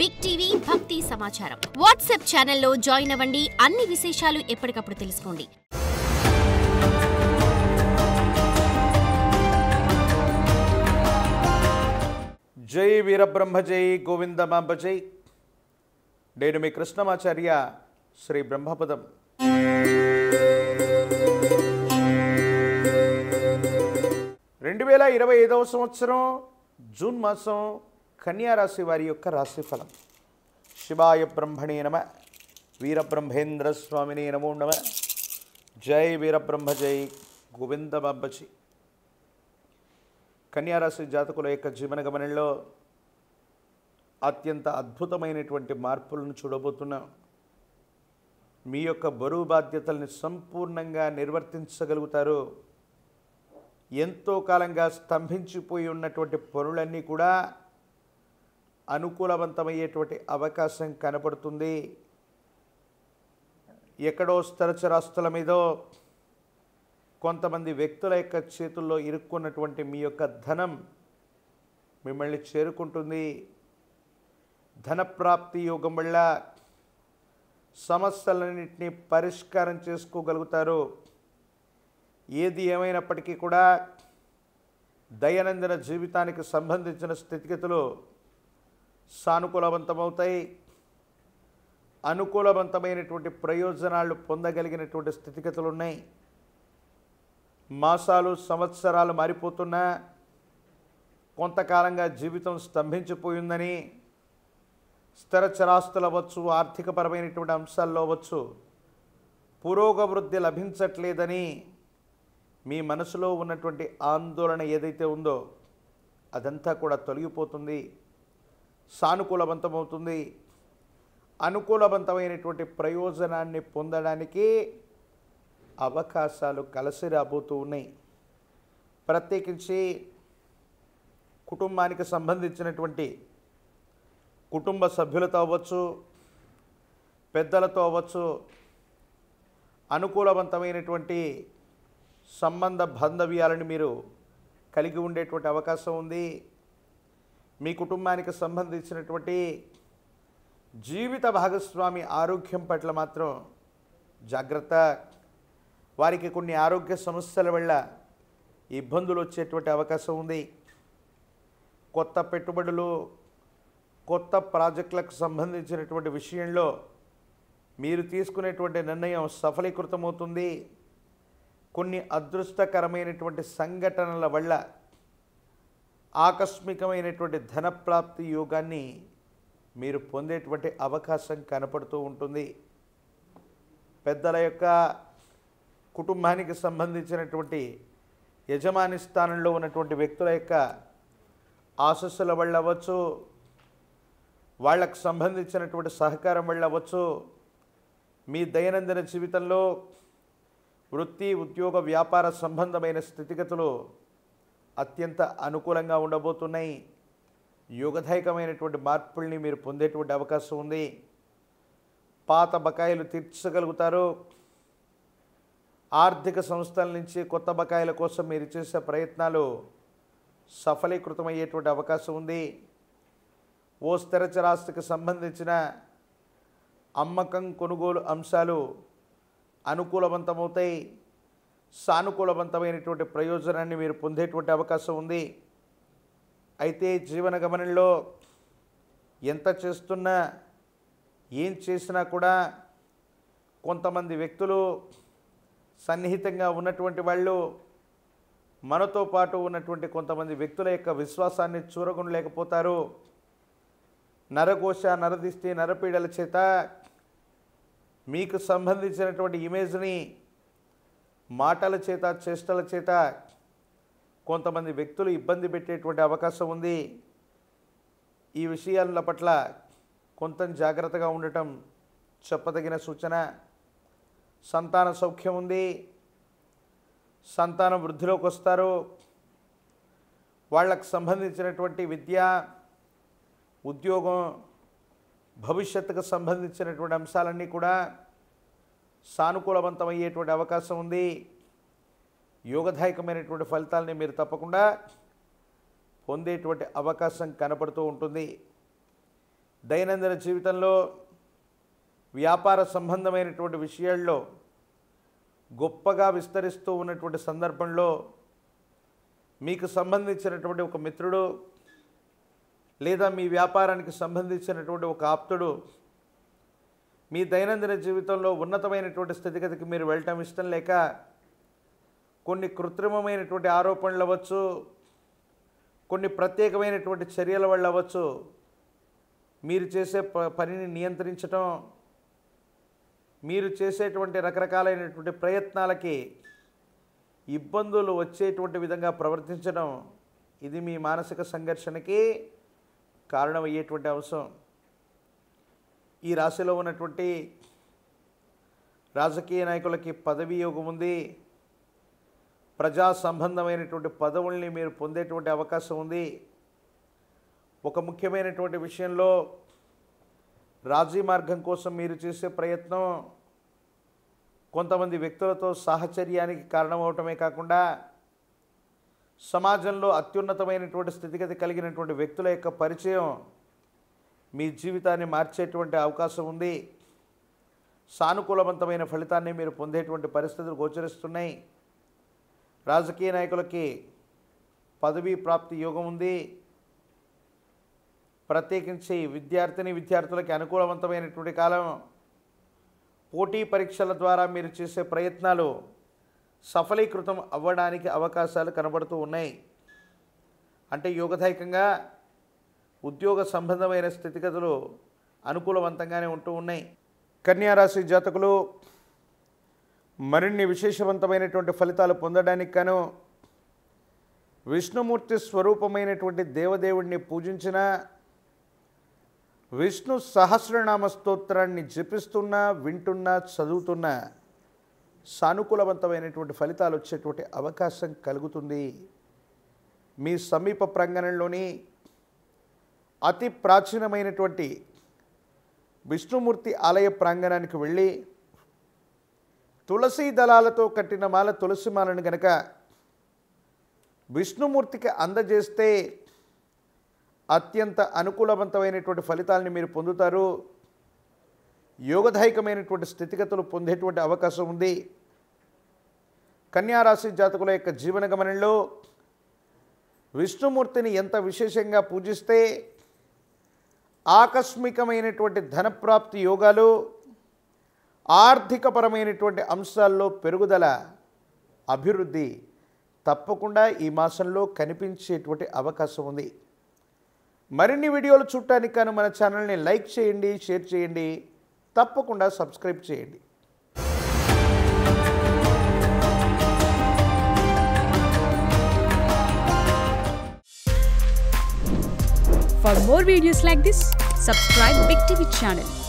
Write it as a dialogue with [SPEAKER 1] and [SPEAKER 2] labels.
[SPEAKER 1] Big TV భక్తి సమాచారం WhatsApp ఛానల్లో జాయిన్ అవ్వండి. అన్ని విశేషాలు ఎప్పటికప్పుడు తెలుసుకోండి.
[SPEAKER 2] జై వీరబ్రహ్మ జై గోవిందమాంబ జై. నేను మీ కృష్ణమాచార్య శ్రీ బ్రహ్మపదం. రెండు 2025వ సంవత్సరం జూన్ మాసం కన్యా రాశి వారి యొక్క రాశిఫలం. శివాయ బ్రహ్మణే నమ, వీరబ్రహ్మేంద్ర స్వామినే నమో నమ. జై వీరబ్రహ్మ జై గోవిందమాంబ జై. కన్యారాశి జాతకుల యొక్క జీవన గమనంలో అత్యంత అద్భుతమైనటువంటి మార్పులను చూడబోతున్నాం. మీ యొక్క బరువు బాధ్యతల్ని సంపూర్ణంగా నిర్వర్తించగలుగుతారు. ఎంతో కాలంగా స్తంభించిపోయి ఉన్నటువంటి పనులన్నీ కూడా అనుకూలవంతమయ్యేటువంటి అవకాశం కనపడుతుంది. ఎక్కడో స్థిరచరాస్తుల మీదో కొంతమంది వ్యక్తుల యొక్క చేతుల్లో ఇరుక్కున్నటువంటి మీ యొక్క ధనం మిమ్మల్ని చేరుకుంటుంది. ధనప్రాప్తి యోగం వల్ల సమస్యలన్నింటినీ పరిష్కారం చేసుకోగలుగుతారు. ఏది ఏమైనప్పటికీ కూడా దైనందిన జీవితానికి సంబంధించిన స్థితిగతులు సానుకూలవంతమవుతాయి. అనుకూలవంతమైనటువంటి ప్రయోజనాలు పొందగలిగినటువంటి స్థితిగతులు ఉన్నాయి. మాసాలు సంవత్సరాలు మారిపోతున్నా కొంతకాలంగా జీవితం స్తంభించిపోయిందని, స్థిరచరాస్తులు అవ్వచ్చు, ఆర్థికపరమైనటువంటి అంశాల్లో అవ్వచ్చు, పురోగవృద్ధి లభించట్లేదని మీ మనసులో ఉన్నటువంటి ఆందోళన ఏదైతే ఉందో అదంతా కూడా తొలగిపోతుంది. సానుకూలవంతమవుతుంది. అనుకూలవంతమైనటువంటి ప్రయోజనాన్ని పొందడానికి అవకాశాలు కలిసి రాబోతూ ఉన్నాయి. ప్రత్యేకించి కుటుంబానికి సంబంధించినటువంటి కుటుంబ సభ్యులతో అవ్వచ్చు, పెద్దలతో అవ్వచ్చు, అనుకూలవంతమైనటువంటి సంబంధ బాంధవ్యాలను మీరు కలిగి ఉండేటువంటి అవకాశం ఉంది. మీ కుటుంబానికి సంబంధించినటువంటి జీవిత భాగస్వామి ఆరోగ్యం పట్ల మాత్రం జాగ్రత్త. వారికి కొన్ని ఆరోగ్య సమస్యల వల్ల ఇబ్బందులు వచ్చేటువంటి అవకాశం ఉంది. కొత్త పెట్టుబడులు, కొత్త ప్రాజెక్టులకు సంబంధించినటువంటి విషయంలో మీరు తీసుకునేటువంటి నిర్ణయం సఫలీకృతమవుతుంది. కొన్ని అదృష్టకరమైనటువంటి సంఘటనల వల్ల ఆకస్మికమైనటువంటి ధనప్రాప్తి యోగాన్ని మీరు పొందేటువంటి అవకాశం కనపడుతూ ఉంటుంది. పెద్దల యొక్క కుటుంబానికి సంబంధించినటువంటి యజమాని స్థానంలో ఉన్నటువంటి వ్యక్తుల యొక్క ఆశస్సుల వల్ల అవ్వచ్చు, వాళ్ళకు సంబంధించినటువంటి సహకారం వల్ల అవ్వచ్చు, మీ దైనందిన జీవితంలో వృత్తి, ఉద్యోగ, వ్యాపార సంబంధమైన స్థితిగతులు అత్యంత అనుకూలంగా ఉండబోతున్నాయి. యోగదాయకమైనటువంటి మార్పుల్ని మీరు పొందేటువంటి అవకాశం ఉంది. పాత బకాయిలు తీర్చగలుగుతారు. ఆర్థిక సంస్థల నుంచి కొత్త బకాయిల కోసం మీరు చేసే ప్రయత్నాలు సఫలీకృతమయ్యేటువంటి అవకాశం ఉంది. ఓ స్థిరచరాస్తికి సంబంధించిన అమ్మకం, కొనుగోలు అంశాలు అనుకూలవంతమవుతాయి. సానుకూలవంతమైనటువంటి ప్రయోజనాన్ని మీరు పొందేటువంటి అవకాశం ఉంది. అయితే జీవన గమనంలో ఎంత చేస్తున్నా, ఏం చేసినా కూడా కొంతమంది వ్యక్తులు, సన్నిహితంగా ఉన్నటువంటి వాళ్ళు, మనతో పాటు ఉన్నటువంటి కొంతమంది వ్యక్తుల యొక్క విశ్వాసాన్ని చూరగొనలేకపోతారు. నరఘోష, నరదిష్టి, నరపీడల చేత మీకు సంబంధించినటువంటి ఇమేజ్ని మాటల చేత, చేష్టల చేత కొంతమంది వ్యక్తులు ఇబ్బంది పెట్టేటువంటి అవకాశం ఉంది. ఈ విషయాల పట్ల కొంత జాగ్రత్తగా ఉండటం చెప్పదగిన సూచన. సంతాన సౌఖ్యం ఉంది. సంతానం వృద్ధిలోకి వస్తారు. వాళ్ళకు సంబంధించినటువంటి విద్య, ఉద్యోగం, భవిష్యత్తుకు సంబంధించినటువంటి అంశాలన్నీ కూడా సానుకూలవంతమయ్యేటువంటి అవకాశం ఉంది. యోగదాయకమైనటువంటి ఫలితాలని మీరు తప్పకుండా పొందేటువంటి అవకాశం కనపడుతూ ఉంటుంది. దైనందిన జీవితంలో వ్యాపార సంబంధమైనటువంటి విషయాల్లో గొప్పగా విస్తరిస్తూ ఉన్నటువంటి సందర్భంలో మీకు సంబంధించినటువంటి ఒక మిత్రుడు లేదా మీ వ్యాపారానికి సంబంధించినటువంటి ఒక ఆప్తుడు మీ దైనందిన జీవితంలో ఉన్నతమైనటువంటి స్థితిగతికి మీరు వెళ్ళటం ఇష్టం లేక కొన్ని కృత్రిమమైనటువంటి ఆరోపణలు అవ్వచ్చు, కొన్ని ప్రత్యేకమైనటువంటి చర్యల వల్ల అవ్వచ్చు, మీరు చేసే పనిని నియంత్రించటం, మీరు చేసేటువంటి రకరకాలైనటువంటి ప్రయత్నాలకి ఇబ్బందులు వచ్చేటువంటి విధంగా ప్రవర్తించడం, ఇది మీ మానసిక సంఘర్షణకి కారణమయ్యేటువంటి అంశం. ఈ రాశిలో ఉన్నటువంటి రాజకీయ నాయకులకి పదవీ యోగం ఉంది. ప్రజా సంబంధమైనటువంటి పదవుల్ని మీరు పొందేటువంటి అవకాశం ఉంది. ఒక ముఖ్యమైనటువంటి విషయంలో రాజీ మార్గం కోసం మీరు చేసే ప్రయత్నం కొంతమంది వ్యక్తులతో సాహచర్యానికి కారణమవటమే కాకుండా సమాజంలో అత్యున్నతమైనటువంటి స్థితిగతి కలిగినటువంటి వ్యక్తుల యొక్క పరిచయం మీ జీవితాన్ని మార్చేటువంటి అవకాశం ఉంది. సానుకూలవంతమైన ఫలితాన్ని మీరు పొందేటువంటి పరిస్థితులు గోచరిస్తున్నాయి. రాజకీయ నాయకులకి పదవీ ప్రాప్తి యోగం ఉంది. ప్రత్యేకించి విద్యార్థులకి అనుకూలవంతమైనటువంటి కాలం. పోటీ పరీక్షల ద్వారా మీరు చేసే ప్రయత్నాలు సఫలీకృతం అవ్వడానికి అవకాశాలు కనబడుతూ ఉన్నాయి. అంటే యోగదాయకంగా ఉద్యోగ సంబంధమైన స్థితిగతులు అనుకూలవంతంగానే ఉంటూ ఉన్నాయి. కన్యా రాశి జాతకులు మరిన్ని విశేషవంతమైనటువంటి ఫలితాలు పొందడానికి గాను విష్ణుమూర్తి స్వరూపమైనటువంటి దేవదేవుడిని పూజించిన, విష్ణు సహస్రనామ స్తోత్రాన్ని జపిస్తున్నా, వింటున్నా, చదువుతున్నా సానుకూలవంతమైనటువంటి ఫలితాలు వచ్చేటువంటి అవకాశం కలుగుతుంది. మీ సమీప ప్రాంగణంలోని అతి ప్రాచీనమైనటువంటి విష్ణుమూర్తి ఆలయ ప్రాంగణానికి వెళ్ళి తులసి దళాలతో కట్టిన మాల తులసి మాలను గనక విష్ణుమూర్తికి అందజేస్తే అత్యంత అనుకూలవంతమైనటువంటి ఫలితాలని మీరు పొందుతారు. యోగదాయకమైనటువంటి స్థితిగతులు పొందేటువంటి అవకాశం ఉంది. కన్యారాశి జాతకుల యొక్క జీవన గమనంలో విష్ణుమూర్తిని ఎంత విశేషంగా పూజిస్తే ఆకస్మికమైనటువంటి ధనప్రాప్తి యోగాలు, ఆర్థికపరమైనటువంటి అంశాల్లో పెరుగుదల, అభివృద్ధి తప్పకుండా ఈ మాసంలో కనిపించేటువంటి అవకాశం ఉంది. మరిన్ని వీడియోలు చూడటానికి గాను మన ఛానల్ని లైక్ చేయండి, షేర్ చేయండి, తప్పకుండా సబ్స్క్రైబ్ చేయండి.
[SPEAKER 3] For more videos like this, subscribe Big TV channel.